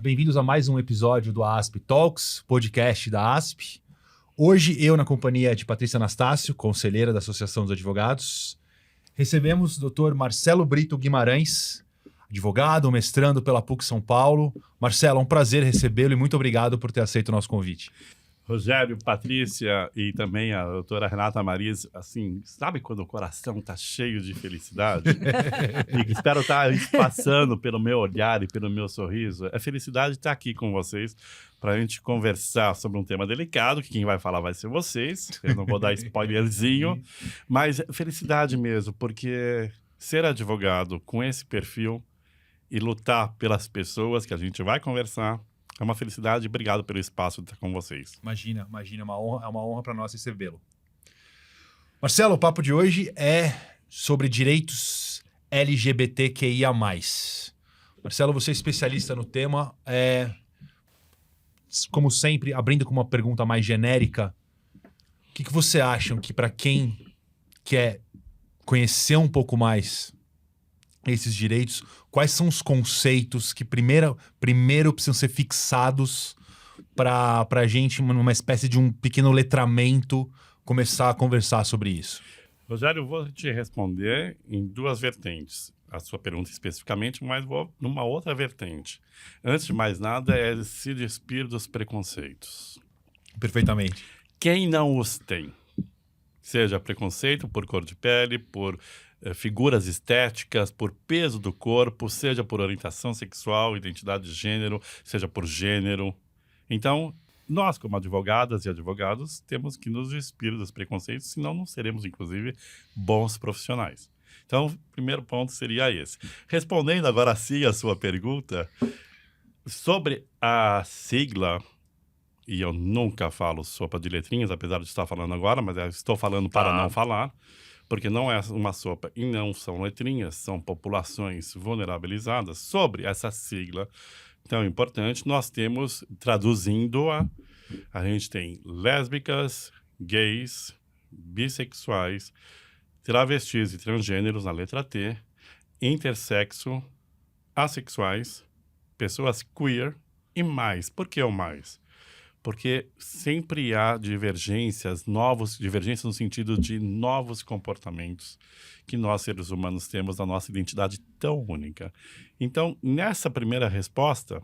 bem-vindos a mais um episódio do ASP Talks, podcast da ASP. Hoje eu, na companhia de Patrícia Anastácio, conselheira da Associação dos Advogados, recebemos o Dr. Marcelo Brito Guimarães, advogado, mestrando pela PUC São Paulo. Marcelo, é um prazer recebê-lo e muito obrigado por ter aceito o nosso convite. Rogério, Patrícia e também a doutora Renata Mariz, assim, sabe quando o coração está cheio de felicidade? E espero estar passando pelo meu olhar e pelo meu sorriso. É felicidade estar aqui com vocês para a gente conversar sobre um tema delicado, que quem vai falar vai ser vocês. Eu não vou dar spoilerzinho, mas felicidade mesmo, porque ser advogado com esse perfil e lutar pelas pessoas que a gente vai conversar é uma felicidade. Obrigado pelo espaço de estar com vocês. Imagina, é uma honra para nós recebê-lo. Marcelo, o papo de hoje é sobre direitos LGBTQIA+. Marcelo, você é especialista no tema. Como sempre, abrindo com uma pergunta mais genérica, o que você acha que para quem quer conhecer um pouco mais esses direitos, quais são os conceitos que primeiro precisam ser fixados para a gente, numa espécie de um pequeno letramento, começar a conversar sobre isso? Rogério, eu vou te responder em duas vertentes. A sua pergunta especificamente, mas vou numa outra vertente. Antes de mais nada, é se despir dos preconceitos. Perfeitamente. Quem não os tem? Seja preconceito por cor de pele, por figuras estéticas, por peso do corpo, seja por orientação sexual, identidade de gênero, seja por gênero. Então, nós, como advogadas e advogados, temos que nos despir dos preconceitos, senão não seremos, inclusive, bons profissionais. Então, o primeiro ponto seria esse. Respondendo agora sim a sua pergunta, sobre a sigla, e eu nunca falo sopa de letrinhas, apesar de estar falando agora, mas eu estou falando para não falar, porque não é uma sopa e não são letrinhas, são populações vulnerabilizadas. Sobre essa sigla tão importante, nós temos, traduzindo-a, a gente tem lésbicas, gays, bissexuais, travestis e transgêneros na letra T, intersexo, assexuais, pessoas queer e mais. Por que o mais? Porque sempre há divergências no sentido de novos comportamentos que nós, seres humanos, temos na nossa identidade tão única. Então, nessa primeira resposta,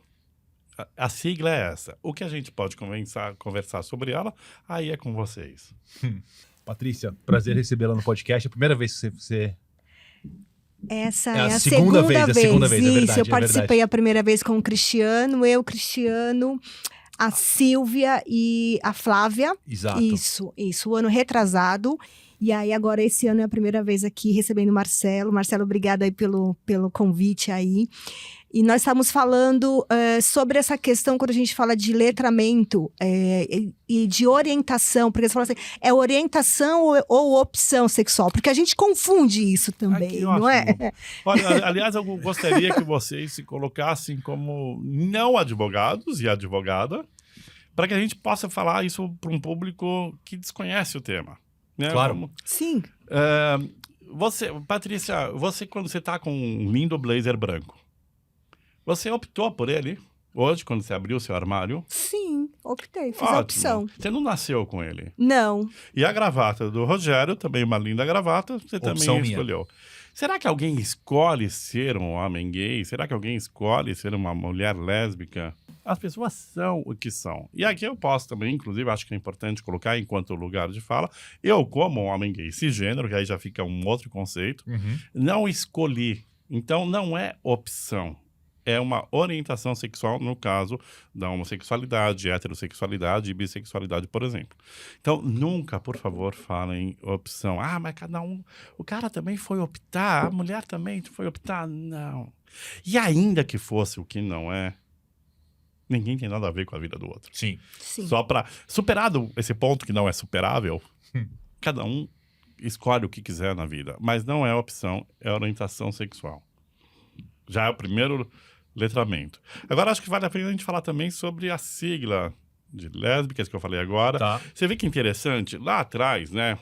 a sigla é essa. O que a gente pode conversar sobre ela, aí é com vocês. Patrícia, prazer recebê-la no podcast. É a primeira vez que você... Essa é a segunda vez. É a segunda vez, é Isso, verdade, eu participei a primeira vez com o Cristiano, a Silvia e a Flávia. Exato. Isso, o ano retrasado. E aí, agora, esse ano é a primeira vez aqui recebendo o Marcelo. Marcelo, obrigada aí pelo convite aí. E nós estamos falando sobre essa questão, quando a gente fala de letramento e de orientação, porque você fala assim, é orientação ou opção sexual? Porque a gente confunde isso também, não é? Olha, aliás, eu gostaria que vocês se colocassem como não advogados e advogada, para que a gente possa falar isso para um público que desconhece o tema. Né? Claro. Sim. Patrícia, quando você está com um lindo blazer branco, você optou por ele hoje, quando você abriu o seu armário? Sim, optei, fiz a opção. Você não nasceu com ele? Não. E a gravata do Rogério, também uma linda gravata, você Opção também escolheu. Minha. Será que alguém escolhe ser um homem gay? Será que alguém escolhe ser uma mulher lésbica? As pessoas são o que são. E aqui eu posso também, inclusive, acho que é importante colocar enquanto lugar de fala, eu como um homem gay cisgênero, que aí já fica um outro conceito, não escolhi. Então não é opção. É uma orientação sexual, no caso da homossexualidade, heterossexualidade e bissexualidade, por exemplo. Então, nunca, por favor, falem opção. Ah, mas cada um... O cara também foi optar, a mulher também foi optar. Não. E ainda que fosse o que não é, ninguém tem nada a ver com a vida do outro. Sim. Só para... Superado esse ponto que não é superável, cada um escolhe o que quiser na vida. Mas não é opção, é orientação sexual. Já é o primeiro letramento. Agora, acho que vale a pena a gente falar também sobre a sigla de lésbicas que eu falei agora. Tá. Você vê que interessante? Lá atrás, né?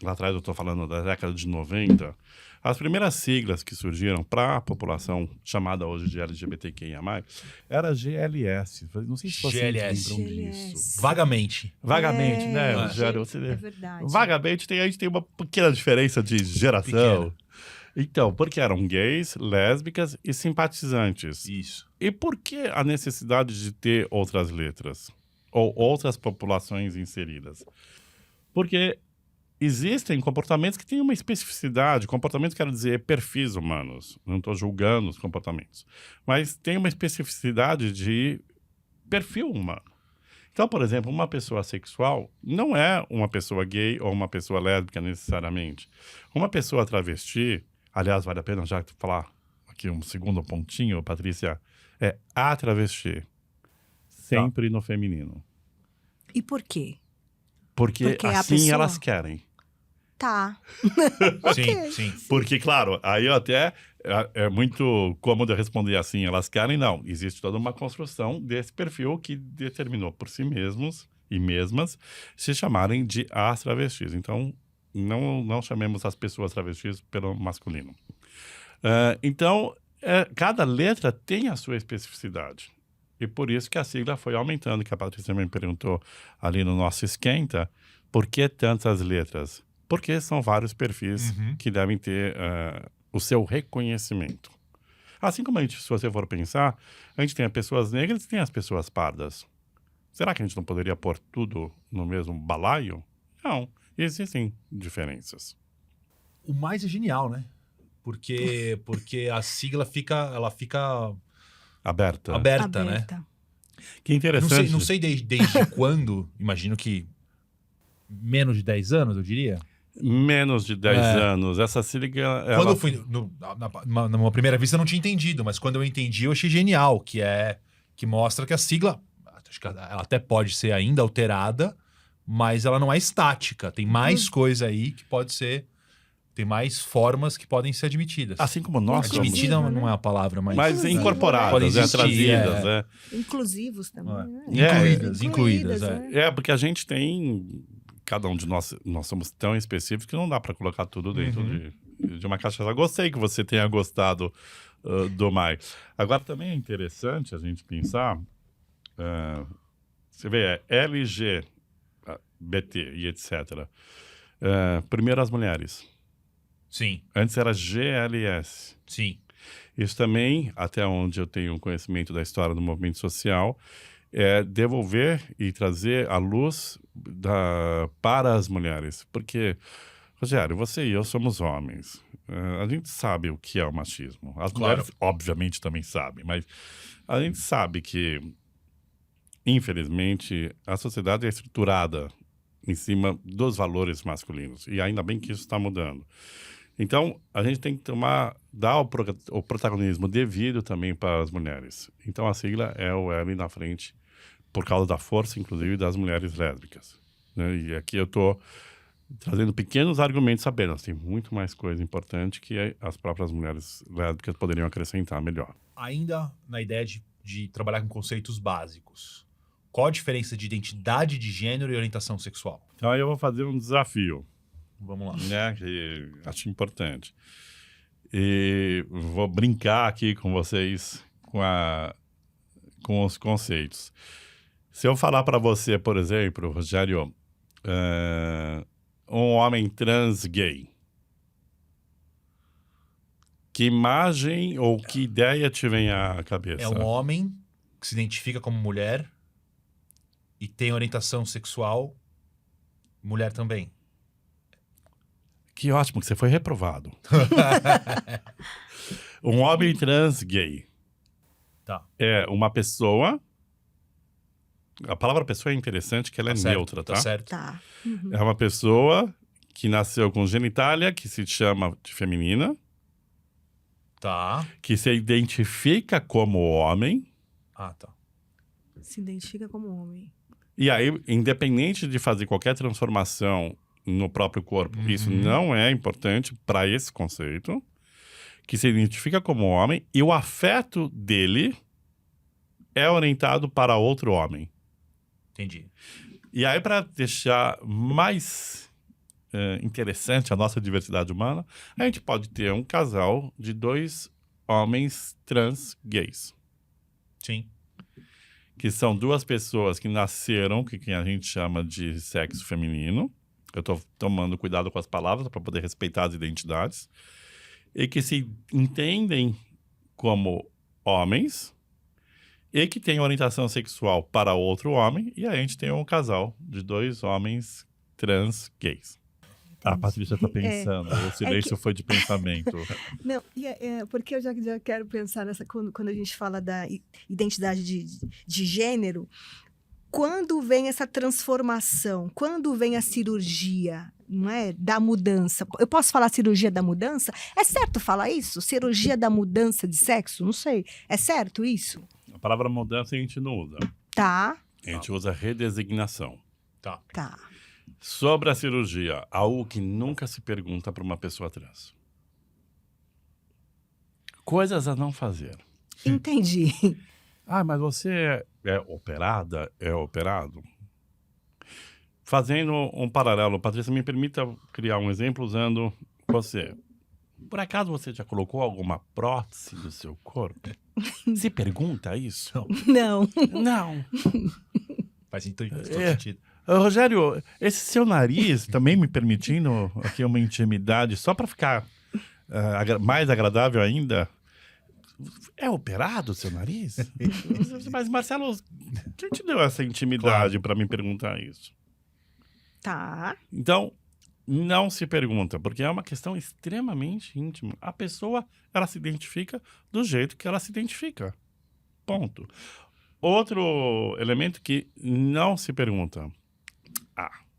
Lá atrás eu tô falando da década de 90, As primeiras siglas que surgiram para a população chamada hoje de LGBTQIA+, era GLS. Não sei se vocês GLS. lembram GLS. disso. Vagamente. Vagamente, né, É. Rogério? É verdade. Vagamente, a gente tem uma pequena diferença de geração. Pequena. Então, porque eram gays, lésbicas e simpatizantes. Isso. E por que a necessidade de ter outras letras? Ou outras populações inseridas? Porque existem comportamentos que têm uma especificidade. Comportamentos, quero dizer, perfis humanos. Não estou julgando os comportamentos. Mas tem uma especificidade de perfil humano. Então, por exemplo, uma pessoa sexual não é uma pessoa gay ou uma pessoa lésbica necessariamente. Uma pessoa travesti, aliás, vale a pena já falar aqui um segundo pontinho, Patrícia, é a travesti. Sempre no feminino. E por quê? Porque Porque a assim pessoa- elas querem. Tá. Sim, sim. Porque, claro, aí eu até é muito cômodo eu responder assim, elas querem, não. Existe toda uma construção desse perfil que determinou por si mesmos e mesmas se chamarem de as travestis. Então, não chamemos as pessoas travestis pelo masculino. Então, cada letra tem a sua especificidade. E por isso que a sigla foi aumentando, que a Patrícia me perguntou ali no nosso esquenta, por que tantas letras? Porque são vários perfis que devem ter o seu reconhecimento. Assim como a gente, se você for pensar, a gente tem as pessoas negras e tem as pessoas pardas. Será que a gente não poderia pôr tudo no mesmo balaio? Não, existem diferenças. O mais é genial, né? Porque a sigla fica Aberta. aberta, né? Aberta. Que interessante. Não sei desde quando, imagino que menos de 10 anos, eu diria. Menos de 10 anos. Essa sigla... Quando eu fui, numa primeira vista eu não tinha entendido, mas quando eu entendi eu achei genial, que mostra que a sigla, acho que ela até pode ser ainda alterada, mas ela não é estática. Tem mais coisa aí que pode ser... Tem mais formas que podem ser admitidas. Assim como nós somos. Admitida Inclusive, não é a palavra, mas... Mas Inclusive, incorporadas, pode existir, trazidas, é. Inclusivos também, né? Incluídas, né? Porque a gente tem... Cada um de nós somos tão específicos que não dá para colocar tudo dentro de uma caixa. Eu gostei que você tenha gostado do Mai. Agora, também é interessante a gente pensar... você vê, LGBT e etc. Primeiro as mulheres. Sim, Antes era GLS. sim. Isso também, até onde eu tenho conhecimento da história do movimento social, é devolver e trazer a luz para as mulheres. Porque, Rogério, você e eu somos homens. A gente sabe o que é o machismo. As mulheres, obviamente, também sabem. Mas a gente sabe que, infelizmente, a sociedade é estruturada em cima dos valores masculinos. E ainda bem que isso está mudando. Então, a gente tem que dar o protagonismo devido também para as mulheres. Então, a sigla é o L na frente, por causa da força, inclusive, das mulheres lésbicas. Né? E aqui eu estou trazendo pequenos argumentos apenas. Tem muito mais coisa importante que as próprias mulheres lésbicas poderiam acrescentar melhor. Ainda na ideia de trabalhar com conceitos básicos. Qual a diferença de identidade de gênero e orientação sexual? Então, aí eu vou fazer um desafio. Vamos lá. Né, que acho importante. E vou brincar aqui com vocês com os conceitos. Se eu falar para você, por exemplo, Rogério, um homem trans gay, que imagem ou que ideia te vem à cabeça? É um homem que se identifica como mulher e tem orientação sexual mulher também. Que ótimo que você foi reprovado. Um homem trans gay. Tá. É uma pessoa... A palavra pessoa é interessante, que ela é Certo, neutra, tá? Tá certo. Tá. É uma pessoa que nasceu com genitália, que se chama de feminina, Tá. que se identifica como homem, Ah, tá. Se identifica como homem. e aí, independente de fazer qualquer transformação no próprio corpo, isso não é importante para esse conceito, que se identifica como homem, e o afeto dele é orientado para outro homem. Entendi. E aí, para deixar mais interessante a nossa diversidade humana, a gente pode ter um casal de 2 homens trans gays, Sim. que são 2 pessoas que nasceram, que a gente chama de sexo feminino. Eu estou tomando cuidado com as palavras para poder respeitar as identidades. E que se entendem como homens e que têm orientação sexual para outro homem. E a gente tem um casal de 2 homens trans gays. A Patrícia está pensando, o silêncio foi de pensamento. Não, porque eu já quero pensar nessa quando a gente fala da identidade de gênero, quando vem essa transformação, quando vem a cirurgia, não é, da mudança. Eu posso falar cirurgia da mudança? É certo falar isso? Cirurgia da mudança de sexo? Não sei. É certo isso? A palavra mudança a gente não usa. Tá. A gente usa redesignação. Tá. Sobre a cirurgia, algo que nunca se pergunta para uma pessoa trans. Coisas a não fazer. Entendi. Mas você é operada? É operado? Fazendo um paralelo, Patrícia, me permita criar um exemplo usando você. Por acaso você já colocou alguma prótese no seu corpo? Se pergunta isso? Não. Não. Faz todo sentido. Rogério, esse seu nariz também me permitindo aqui uma intimidade, só para ficar mais agradável ainda. É operado o seu nariz? Mas, Marcelo, quem te deu essa intimidade para me perguntar isso? Tá. Então, não se pergunta, porque é uma questão extremamente íntima. A pessoa, ela se identifica do jeito que ela se identifica. Ponto. Outro elemento que não se pergunta.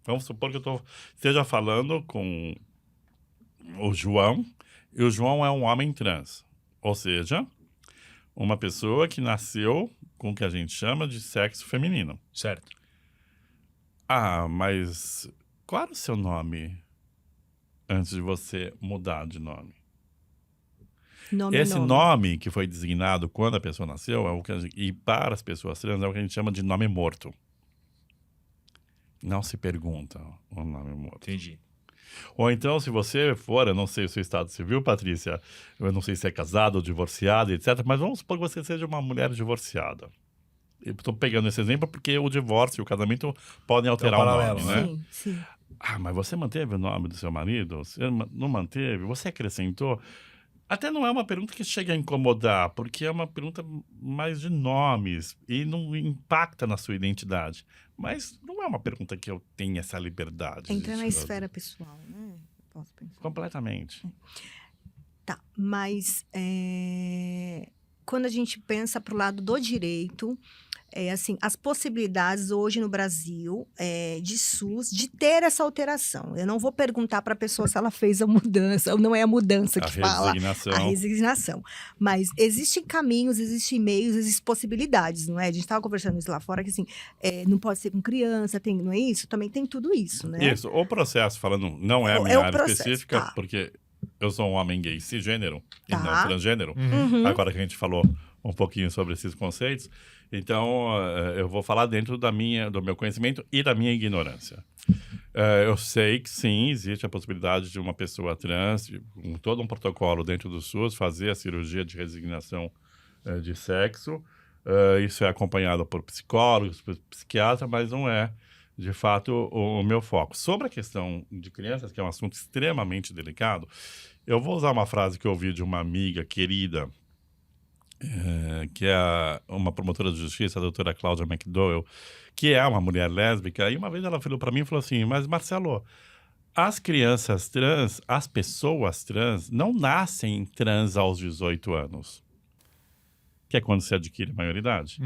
Vamos supor que eu esteja falando com o João, e o João é um homem trans. Ou seja, uma pessoa que nasceu com o que a gente chama de sexo feminino. Certo. Mas qual era o seu nome antes de você mudar de nome? Esse nome que foi designado quando a pessoa nasceu, e para as pessoas trans, é o que a gente chama de nome morto. Não se pergunta o nome morto. Entendi. Ou então, se você for, eu não sei o seu estado civil, Patrícia, eu não sei se é casado ou divorciado, etc., mas vamos supor que você seja uma mulher divorciada. Eu estou pegando esse exemplo porque o divórcio e o casamento podem alterar o nome, né? Sim, sim. Mas você manteve o nome do seu marido? Você não manteve? Você acrescentou? Até não é uma pergunta que chega a incomodar, porque é uma pergunta mais de nomes e não impacta na sua identidade. Mas não é uma pergunta que eu tenha essa liberdade. Entra na esfera pessoal, né? Posso pensar. Completamente. Tá, mas quando a gente pensa para o lado do direito, assim, as possibilidades hoje no Brasil de SUS de ter essa alteração. Eu não vou perguntar para a pessoa se ela fez a mudança, ou não é a mudança que fala. A resignação. Mas existem caminhos, existem meios, existem possibilidades, não é? A gente estava conversando isso lá fora, que assim, não pode ser com criança, não é isso? Também tem tudo isso, né? Isso, o processo, falando, não é a minha área processo, específica, tá. Porque eu sou um homem gay cisgênero e Tá. não transgênero. Uhum. Agora que a gente falou um pouquinho sobre esses conceitos, então eu vou falar dentro do meu conhecimento e da minha ignorância. Eu sei que sim, existe a possibilidade de uma pessoa trans, com todo um protocolo dentro do SUS, fazer a cirurgia de resignação de sexo. Isso é acompanhado por psicólogos, por psiquiatras, mas não é, de fato, o meu foco. Sobre a questão de crianças, que é um assunto extremamente delicado, eu vou usar uma frase que eu ouvi de uma amiga querida, que é uma promotora de justiça, a doutora Cláudia McDowell, que é uma mulher lésbica, e uma vez ela falou para mim e falou assim, mas Marcelo, as crianças trans, as pessoas trans, não nascem trans aos 18 anos, que é quando se adquire a maioridade.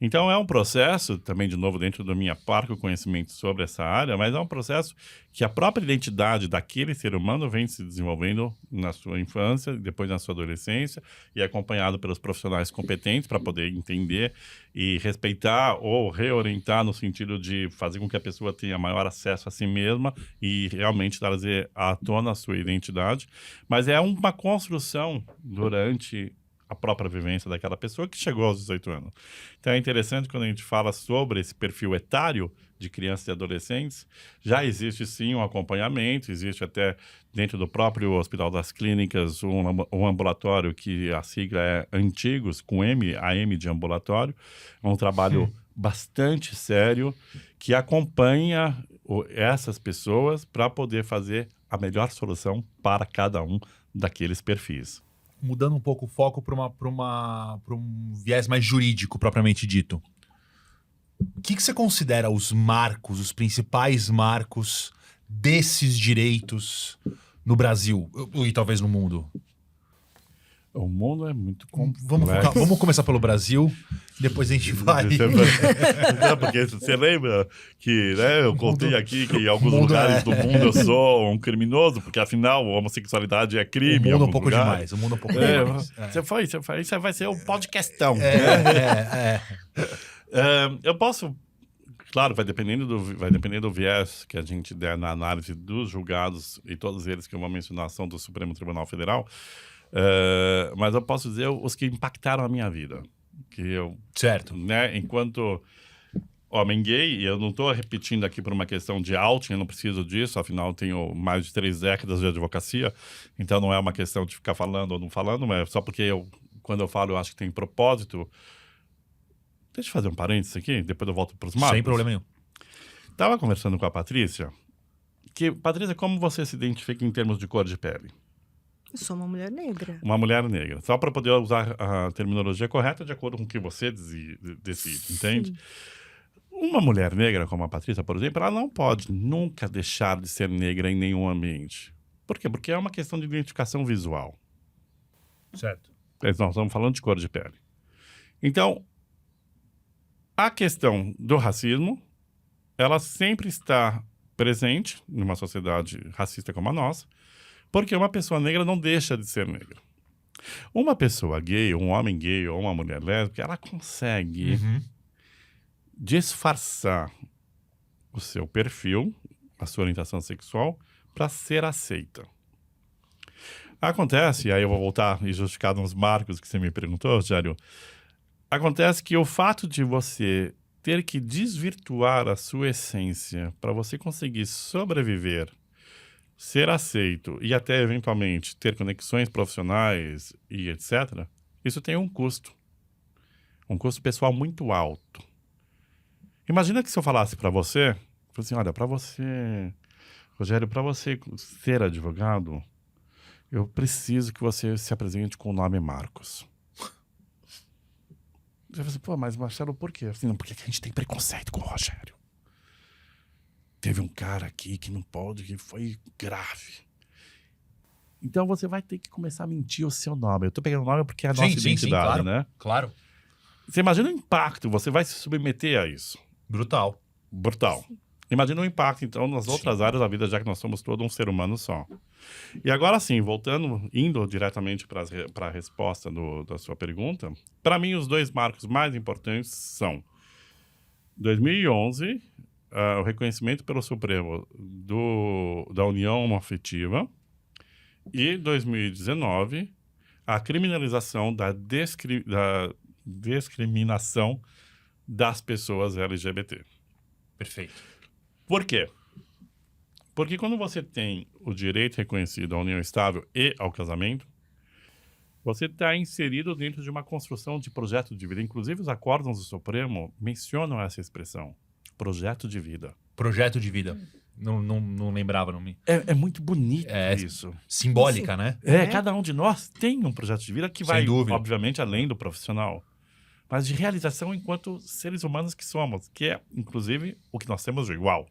Então, é um processo, também, de novo, dentro do meu parco conhecimento sobre essa área, mas é um processo que a própria identidade daquele ser humano vem se desenvolvendo na sua infância, depois na sua adolescência, e é acompanhado pelos profissionais competentes para poder entender e respeitar ou reorientar no sentido de fazer com que a pessoa tenha maior acesso a si mesma e realmente trazer à tona a sua identidade. Mas é uma construção durante a própria vivência daquela pessoa que chegou aos 18 anos. Então é interessante quando a gente fala sobre esse perfil etário de crianças e adolescentes, já existe sim um acompanhamento, existe até dentro do próprio Hospital das Clínicas um ambulatório que a sigla é Antigos, com M, a M de ambulatório, é um trabalho bastante sério que acompanha essas pessoas para poder fazer a melhor solução para cada um daqueles perfis. Mudando um pouco o foco para um viés mais jurídico, propriamente dito. O que você considera os marcos, os principais marcos desses direitos no Brasil e talvez no mundo? O mundo é muito complexo. Vamos começar pelo Brasil, depois a gente vai. Não, porque você lembra que eu contei aqui que em alguns lugares do mundo eu sou um criminoso, porque afinal a homossexualidade é crime. O mundo é um pouco demais. O mundo é um pouco demais. Isso vai ser um podcastão. Eu posso... Claro, vai depender do viés que a gente der na análise dos julgados, e todos eles que eu vou mencionar são do Supremo Tribunal Federal. Mas eu posso dizer os que impactaram a minha vida. Que eu, certo. Né, enquanto homem gay, e eu não estou repetindo aqui por uma questão de outing, eu não preciso disso, afinal eu tenho mais de 3 décadas de advocacia, então não é uma questão de ficar falando ou não falando, mas só porque quando eu falo, eu acho que tem propósito. Deixa eu fazer um parênteses aqui, depois eu volto para os marcos. Sem problema nenhum. Estava conversando com a Patrícia, Patrícia, como você se identifica em termos de cor de pele? Eu sou uma mulher negra. Uma mulher negra. Só para poder usar a terminologia correta de acordo com o que você decide, entende? Sim. Uma mulher negra como a Patrícia, por exemplo, ela não pode nunca deixar de ser negra em nenhum ambiente. Por quê? Porque é uma questão de identificação visual. Certo. Nós estamos falando de cor de pele. Então, a questão do racismo, ela sempre está presente numa sociedade racista como a nossa, porque uma pessoa negra não deixa de ser negra. Uma pessoa gay, um homem gay ou uma mulher lésbica, ela consegue disfarçar o seu perfil, a sua orientação sexual, para ser aceita. Acontece, e aí eu vou voltar e justificar nos marcos que você me perguntou, Rogério, acontece que o fato de você ter que desvirtuar a sua essência para você conseguir sobreviver, ser aceito e até, eventualmente, ter conexões profissionais e etc., isso tem um custo pessoal muito alto. Imagina que se eu falasse para você, assim, olha, para você, Rogério, para você ser advogado, eu preciso que você se apresente com o nome Marcos. Você fala assim, pô, mas Marcelo, por quê? Assim, não, porque a gente tem preconceito com o Rogério. Teve um cara aqui que não pode, que foi grave. Então você vai ter que começar a mentir o seu nome. Eu tô pegando o nome porque é a nossa identidade, claro, né? Claro. Você imagina o impacto, você vai se submeter a isso. Brutal. Sim. Imagina o impacto, então, nas outras áreas da vida, já que nós somos todo um ser humano só. E agora sim, indo diretamente para a resposta da sua pergunta, para mim os 2 marcos mais importantes são 2011, o reconhecimento pelo Supremo da união homoafetiva, e 2019, a criminalização da discriminação das pessoas LGBT. Perfeito. Por quê? Porque quando você tem o direito reconhecido à união estável e ao casamento, você está inserido dentro de uma construção de projeto de vida. Inclusive, os acórdãos do Supremo mencionam essa expressão, projeto de vida. Projeto de vida. Não lembrava, não me... É muito bonito isso. Simbólica, né? Cada um de nós tem um projeto de vida que vai, obviamente, além do profissional, mas de realização enquanto seres humanos que somos, que é, inclusive, o que nós temos de igual.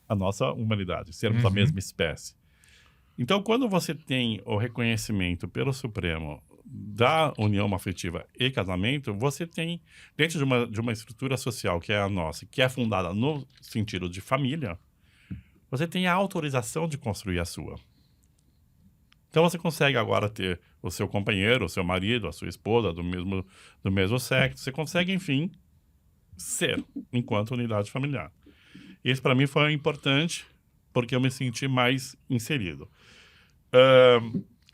A nossa humanidade, sermos a mesma espécie. Então, quando você tem o reconhecimento pelo Supremo da união afetiva e casamento, você tem, dentro de uma estrutura social que é a nossa, que é fundada no sentido de família, você tem a autorização de construir a sua. Então, você consegue agora ter o seu companheiro, o seu marido, a sua esposa do mesmo sexo. Você consegue, enfim, ser enquanto unidade familiar. Isso, para mim, foi importante, porque eu me senti mais inserido.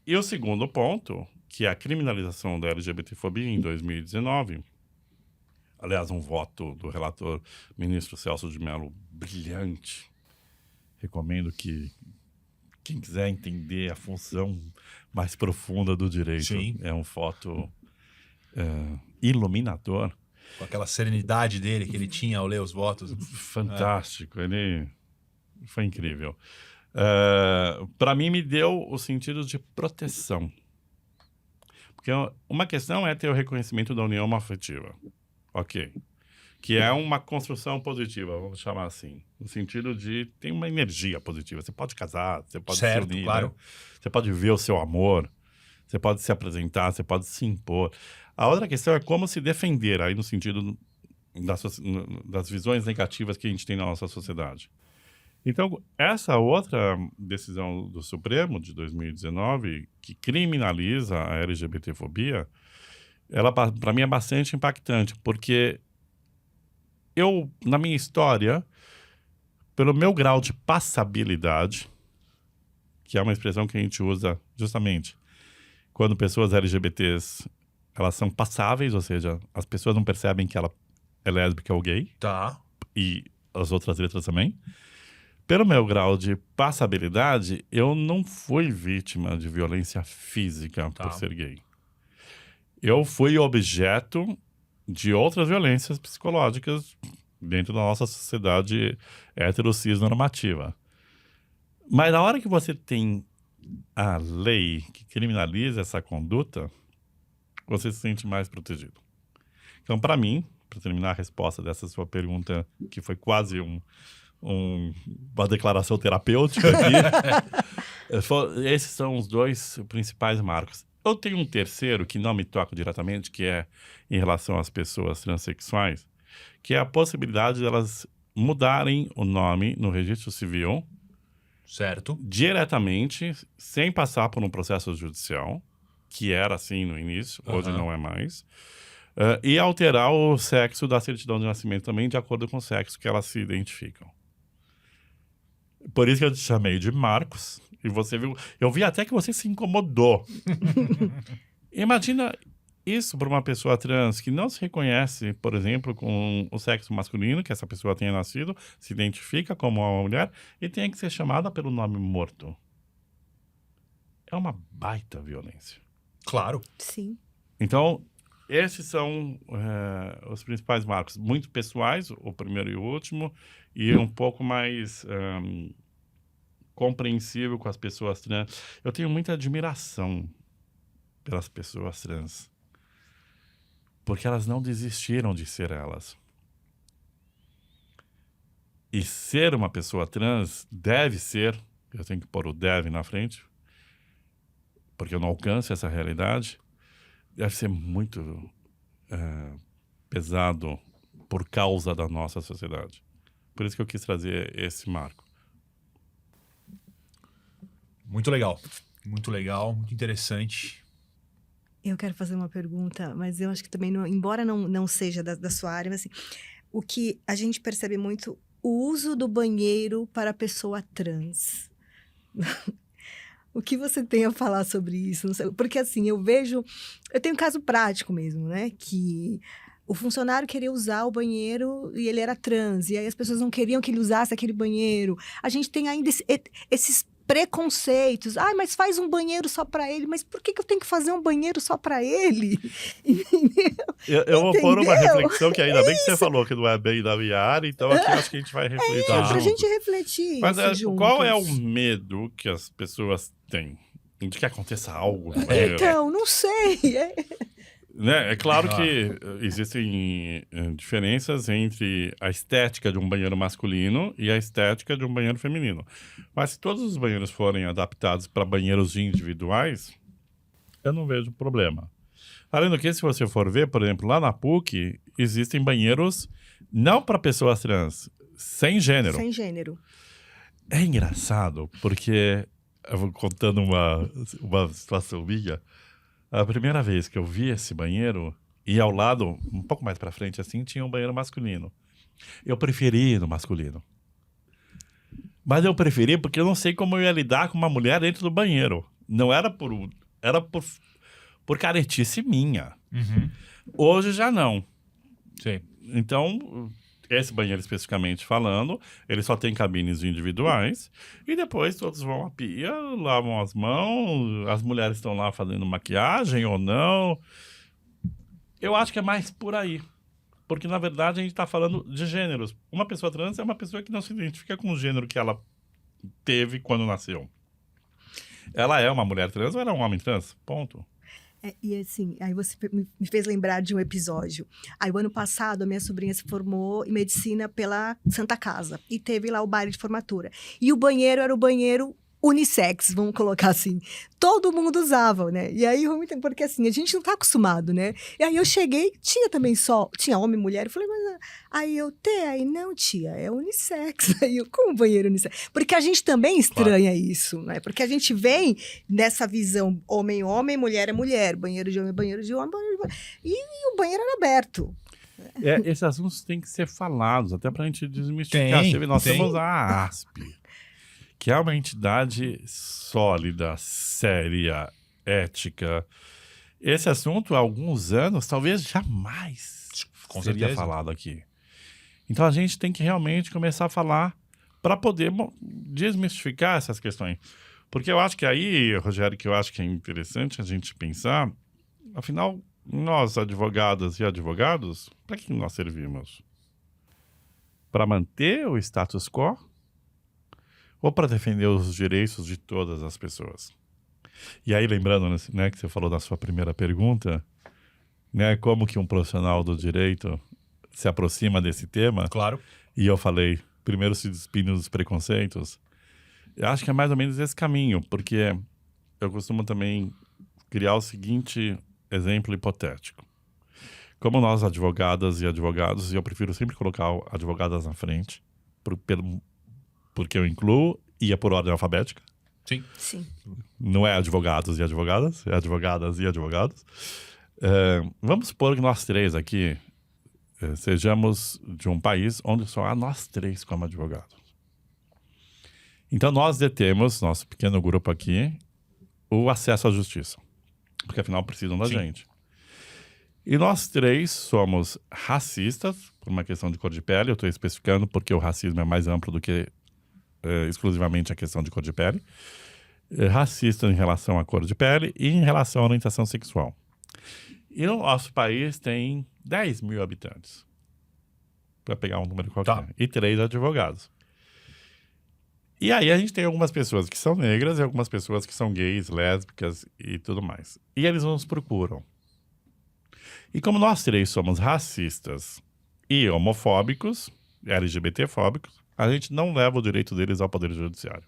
E o segundo ponto, que é a criminalização da LGBTfobia em 2019. Aliás, um voto do relator ministro Celso de Mello brilhante. Recomendo que quem quiser entender a função mais profunda do direito, Sim. é um voto iluminador. Com aquela serenidade dele que ele tinha ao ler os votos. Fantástico, ele foi incrível. Para mim, me deu o sentido de proteção. Porque uma questão é ter o reconhecimento da união afetiva. Ok. Que é uma construção positiva, vamos chamar assim. No sentido de tem uma energia positiva. Você pode casar, você pode se unir, claro. né? Você pode ver o seu amor, você pode se apresentar, você pode se impor. A outra questão é como se defender, aí no sentido das visões negativas que a gente tem na nossa sociedade. Então, essa outra decisão do Supremo de 2019, que criminaliza a LGBTfobia, ela, para mim, é bastante impactante, porque eu, na minha história, pelo meu grau de passabilidade, que é uma expressão que a gente usa justamente quando pessoas LGBTs, elas são passáveis, ou seja, as pessoas não percebem que ela é lésbica ou gay, Tá. e as outras letras também. Pelo meu grau de passabilidade, eu não fui vítima de violência física por ser gay. Eu fui objeto de outras violências psicológicas dentro da nossa sociedade hetero-cis normativa. Mas na hora que você tem a lei que criminaliza essa conduta, você se sente mais protegido. Então, para mim, para terminar a resposta dessa sua pergunta, que foi quase uma declaração terapêutica aqui, esses são os dois principais marcos. Eu tenho um terceiro que não me toca diretamente, que é em relação às pessoas transexuais, que é a possibilidade de elas mudarem o nome no registro civil, Certo. diretamente, sem passar por um processo judicial, que era assim no início, hoje não é mais, e alterar o sexo da certidão de nascimento também, de acordo com o sexo que elas se identificam. Por isso que eu te chamei de Marcos, e você viu, eu vi até que você se incomodou. Imagina isso para uma pessoa trans que não se reconhece, por exemplo, com o sexo masculino, que essa pessoa tenha nascido, se identifica como uma mulher e tenha que ser chamada pelo nome morto. É uma baita violência. Claro. Sim. Então, esses são os principais marcos. Muito pessoais, o primeiro e o último, e um pouco mais compreensível com as pessoas trans. Eu tenho muita admiração pelas pessoas trans, porque elas não desistiram de ser elas. E ser uma pessoa trans deve ser, eu tenho que pôr o deve na frente, porque eu não alcanço essa realidade, deve ser muito pesado por causa da nossa sociedade. Por isso que eu quis trazer esse marco. Muito legal. Muito legal, muito interessante. Eu quero fazer uma pergunta, mas eu acho que também, embora não seja da sua área, mas assim, o que a gente percebe muito, o uso do banheiro para a pessoa trans. O que você tem a falar sobre isso? Não sei, porque assim, eu tenho um caso prático mesmo, né? Que o funcionário queria usar o banheiro e ele era trans, e aí as pessoas não queriam que ele usasse aquele banheiro. A gente tem ainda esses preconceitos. Ai, mas faz um banheiro só para ele. Mas por que eu tenho que fazer um banheiro só para ele? Eu vou pôr uma reflexão que ainda bem que você falou que não é bem da minha área, então aqui acho que a gente vai refletir junto. Pra gente refletir. Mas juntos. Qual é o medo que as pessoas têm de que aconteça algo no banheiro? Então, não sei. Né? É claro que existem diferenças entre a estética de um banheiro masculino e a estética de um banheiro feminino. Mas se todos os banheiros forem adaptados para banheiros individuais, eu não vejo problema. Além do que, se você for ver, por exemplo, lá na PUC, existem banheiros não para pessoas trans, sem gênero. Sem gênero. É engraçado, porque eu vou contando uma situação minha. A primeira vez que eu vi esse banheiro, e ao lado, um pouco mais pra frente assim, tinha um banheiro masculino. Eu preferi ir no masculino. Mas eu preferi porque eu não sei como eu ia lidar com uma mulher dentro do banheiro. Não era por por caretice minha. Uhum. Hoje já não. Sim. Então, esse banheiro especificamente falando, ele só tem cabines individuais e depois todos vão à pia, lavam as mãos, as mulheres estão lá fazendo maquiagem ou não. Eu acho que é mais por aí. Porque, na verdade, a gente está falando de gêneros. Uma pessoa trans é uma pessoa que não se identifica com o gênero que ela teve quando nasceu. Ela é uma mulher trans ou ela é um homem trans? Ponto. E assim, aí você me fez lembrar de um episódio. Aí, o ano passado, a minha sobrinha se formou em medicina pela Santa Casa. E teve lá o baile de formatura. E o banheiro era o banheiro unissex, vamos colocar assim. Todo mundo usava, né? E aí, porque assim, a gente não tá acostumado, né? E aí eu cheguei, tinha também tinha homem e mulher. Eu falei, mas aí aí não, tia, é unissex. Aí eu, como banheiro unissex? Porque a gente também estranha isso, né? Porque a gente vem nessa visão homem, mulher é mulher, banheiro de homem, banheiro de homem, e o banheiro era aberto. Esses assuntos têm que ser falados, até pra gente desmistificar. Nós temos a ASP, que é uma entidade sólida, séria, ética. Esse assunto, há alguns anos, talvez jamais seria falado aqui. Então, a gente tem que realmente começar a falar para poder desmistificar essas questões. Porque eu acho que aí, Rogério, que eu acho que é interessante a gente pensar, afinal, nós, advogadas e advogados, para que nós servimos? Para manter o status quo? Ou para defender os direitos de todas as pessoas? E aí, lembrando, né, que você falou da sua primeira pergunta, né, como que um profissional do direito se aproxima desse tema? Claro. E eu falei, primeiro se despindo dos preconceitos. Eu acho que é mais ou menos esse caminho, porque eu costumo também criar o seguinte exemplo hipotético. Como nós, advogadas e advogados, e eu prefiro sempre colocar advogadas na frente, porque eu incluo e é por ordem alfabética. Sim. Não é advogados e advogadas, é advogadas e advogados. Vamos supor que nós três aqui sejamos de um país onde só há nós três como advogados. Então nós detemos, nosso pequeno grupo aqui, o acesso à justiça. Porque afinal precisam da gente. E nós três somos racistas, por uma questão de cor de pele. Eu estou especificando porque o racismo é mais amplo do que exclusivamente a questão de cor de pele. Racista em relação à cor de pele e em relação à orientação sexual. E no nosso país tem 10 mil habitantes. Para pegar um número qualquer. Tá. E 3 advogados. E aí a gente tem algumas pessoas que são negras e algumas pessoas que são gays, lésbicas e tudo mais. E eles nos procuram. E como nós três somos racistas e homofóbicos, LGBTfóbicos, a gente não leva o direito deles ao Poder Judiciário.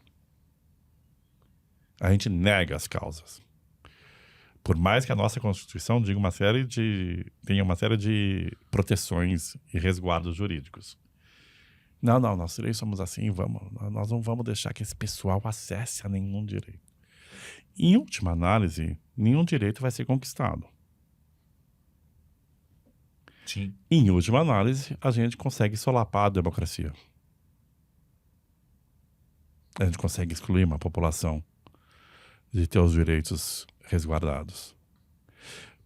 A gente nega as causas. Por mais que a nossa Constituição tenha uma série de proteções e resguardos jurídicos. Não, nós três somos assim, nós não vamos deixar que esse pessoal acesse a nenhum direito. Em última análise, nenhum direito vai ser conquistado. Sim. Em última análise, a gente consegue solapar a democracia. A gente consegue excluir uma população de ter os direitos resguardados.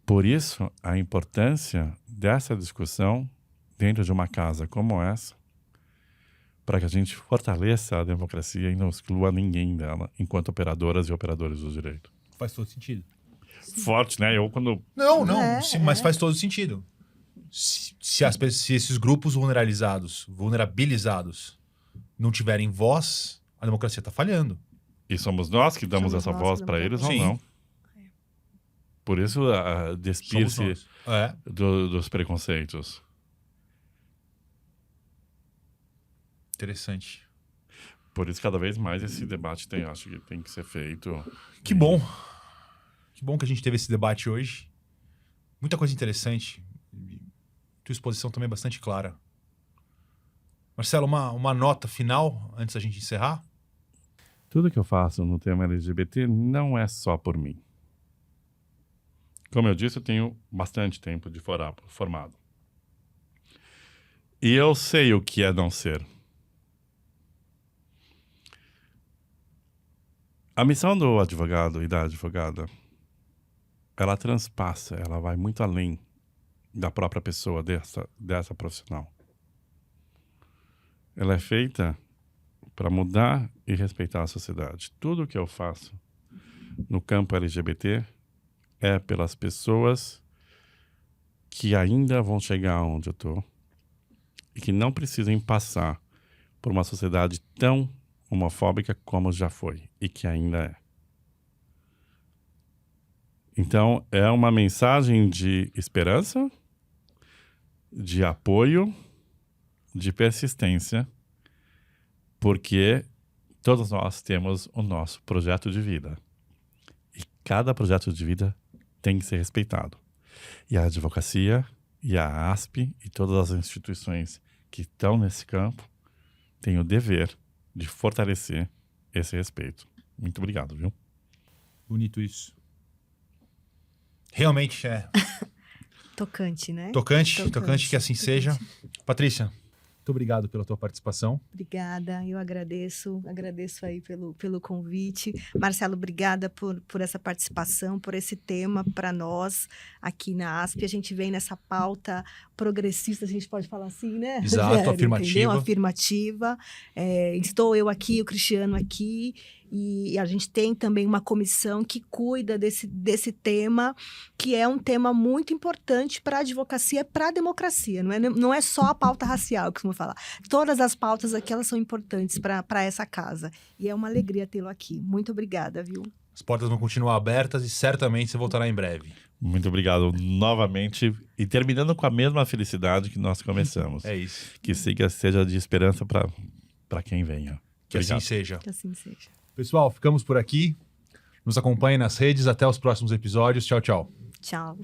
Por isso, a importância dessa discussão dentro de uma casa como essa, para que a gente fortaleça a democracia e não exclua ninguém dela, enquanto operadoras e operadores do direito. Faz todo sentido. Forte, né? Eu quando... Não, mas faz todo sentido. Se esses grupos vulnerabilizados não tiverem voz, a democracia está falhando. E somos nós que damos essa voz para eles ou não? Por isso, despir-se dos preconceitos. Interessante. Por isso, cada vez mais esse debate acho que tem que ser feito. Que bom. Que bom que a gente teve esse debate hoje. Muita coisa interessante. Tua exposição também é bastante clara. Marcelo, uma nota final antes da gente encerrar? Tudo que eu faço no tema LGBT não é só por mim. Como eu disse, eu tenho bastante tempo de formado. E eu sei o que é não ser. A missão do advogado e da advogada ela transpassa, ela vai muito além da própria pessoa, dessa profissional. Ela é feita para mudar e respeitar a sociedade. Tudo que eu faço no campo LGBT é pelas pessoas que ainda vão chegar onde eu estou e que não precisem passar por uma sociedade tão homofóbica como já foi e que ainda é. Então, é uma mensagem de esperança, de apoio, de persistência, porque todos nós temos o nosso projeto de vida. E cada projeto de vida tem que ser respeitado. E a advocacia, e a ASP, e todas as instituições que estão nesse campo têm o dever de fortalecer esse respeito. Muito obrigado, viu? Bonito isso. Realmente é Tocante, né? tocante que assim seja. Patrícia, muito obrigado pela tua participação. Obrigada, eu agradeço aí pelo convite. Marcelo, obrigada por essa participação, por esse tema para nós aqui na ASP. A gente vem nessa pauta progressista, a gente pode falar assim, né? Exato, afirmativa. Entendeu? Afirmativa. Estou eu aqui, o Cristiano aqui, e a gente tem também uma comissão que cuida desse tema, que é um tema muito importante para a advocacia, para a democracia. Não é só a pauta racial que vamos falar. Todas as pautas aqui, elas são importantes para essa casa. E é uma alegria tê-lo aqui. Muito obrigada, viu? As portas vão continuar abertas e certamente você voltará em breve. Muito obrigado novamente. E terminando com a mesma felicidade que nós começamos. É isso. Que seja de esperança para quem venha. Que Obrigado. assim seja. Que assim seja. Pessoal, ficamos por aqui. Nos acompanhem nas redes. Até os próximos episódios. Tchau, tchau. Tchau.